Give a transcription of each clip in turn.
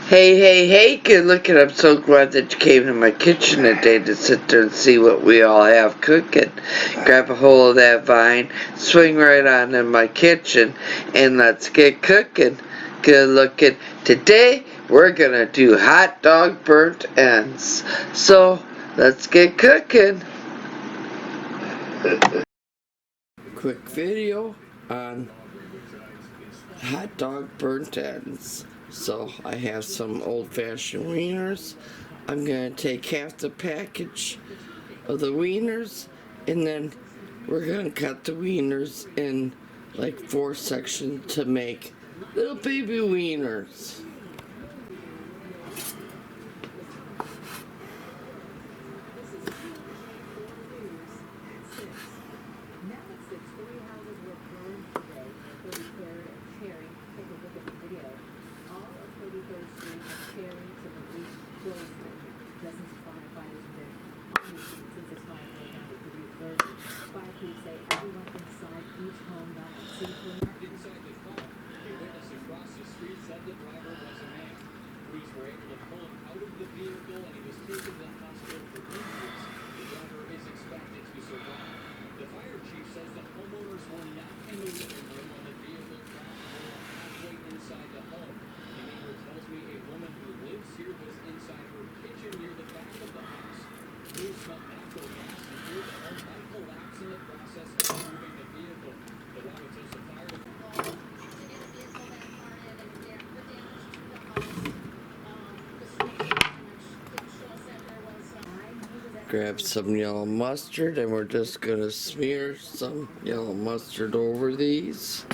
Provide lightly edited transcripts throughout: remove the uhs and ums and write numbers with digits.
Hey, good looking. I'm so glad that you came to my kitchen today to sit there and see what we all have cooking. Grab a hold of that vine, swing right on in my kitchen, and let's get cooking. Good looking. Today, we're gonna do hot dog burnt ends. So, let's get cooking. Quick video on hot dog burnt ends. So I have some old-fashioned wieners. I'm gonna take half the package of the wieners, and then we're gonna cut the wieners in like 4 sections to make little baby wieners. Grab some yellow mustard, and we're just gonna smear some yellow mustard over these.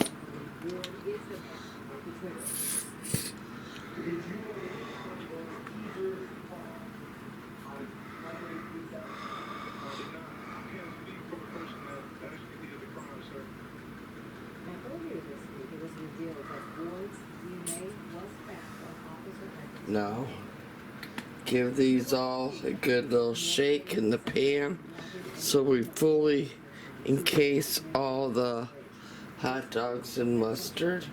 Now, give these all a good little shake in the pan so we fully encase all the hot dogs in mustard.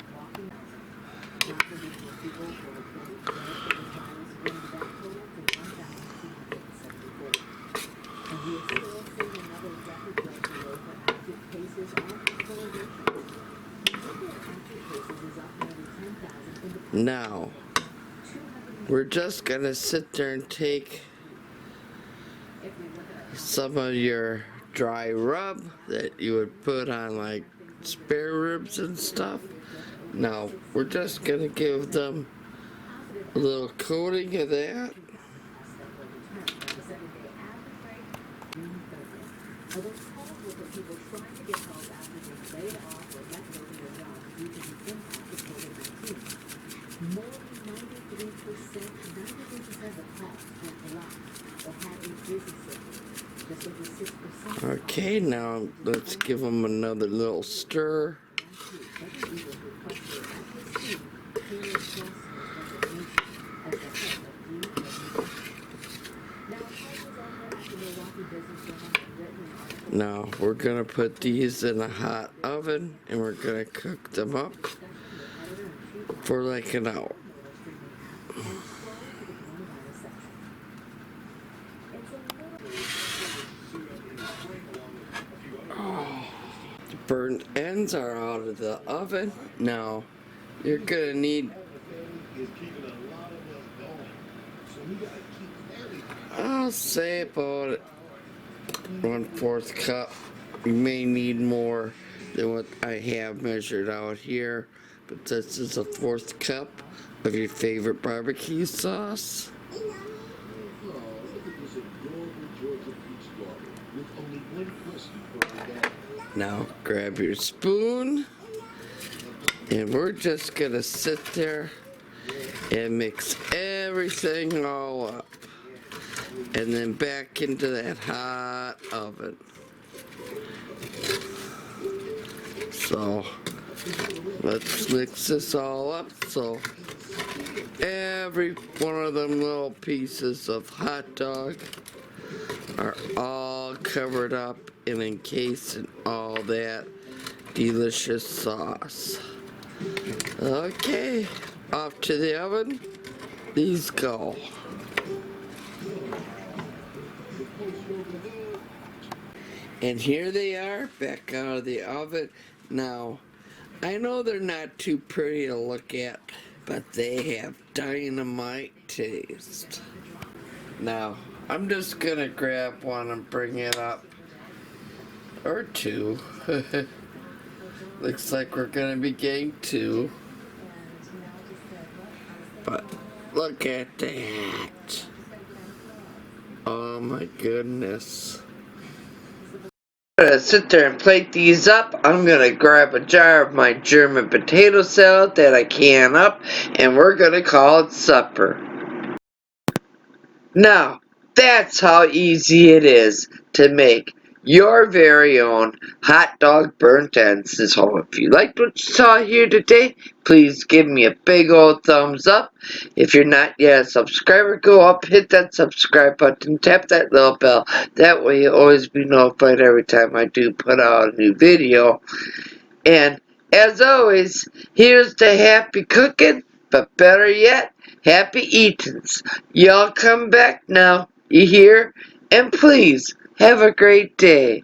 Now, we're just gonna sit there and take some of your dry rub that you would put on like spare ribs and stuff. Now, we're just gonna give them a little coating of that. Okay, now let's give them another little stir. Now we're gonna put these in a hot oven and we're gonna cook them up for like an hour. The burnt ends are out of the oven. Now you're gonna need, I'll say about 1/4 cup. You may need more than what I have measured out here, but this is a 1/4 cup of your favorite barbecue sauce. Now grab your spoon, and we're just gonna sit there and mix everything all up, and then back into that hot oven. So let's mix this all up so every one of them little pieces of hot dog are all covered up and encased in all that delicious sauce. Okay, off to the oven. these go. And here they are, back out of the oven. Now, I know they're not too pretty to look at, but they have dynamite taste. Now, I'm just gonna grab one and bring it up. Or two. Looks like we're gonna be getting two. But look at that. Oh my goodness. I'm gonna sit there and plate these up. I'm gonna grab a jar of my German potato salad that I can up, and we're gonna call it supper. Now, that's how easy it is to make your very own hot dog burnt ends. So if you liked what you saw here today, please give me a big old thumbs up. If you're not yet a subscriber, go up, hit that subscribe button, tap that little bell. That way you'll always be notified every time I do put out a new video. And as always, here's to happy cooking, but better yet, happy eatings. Y'all come back now, you hear? And please, have a great day.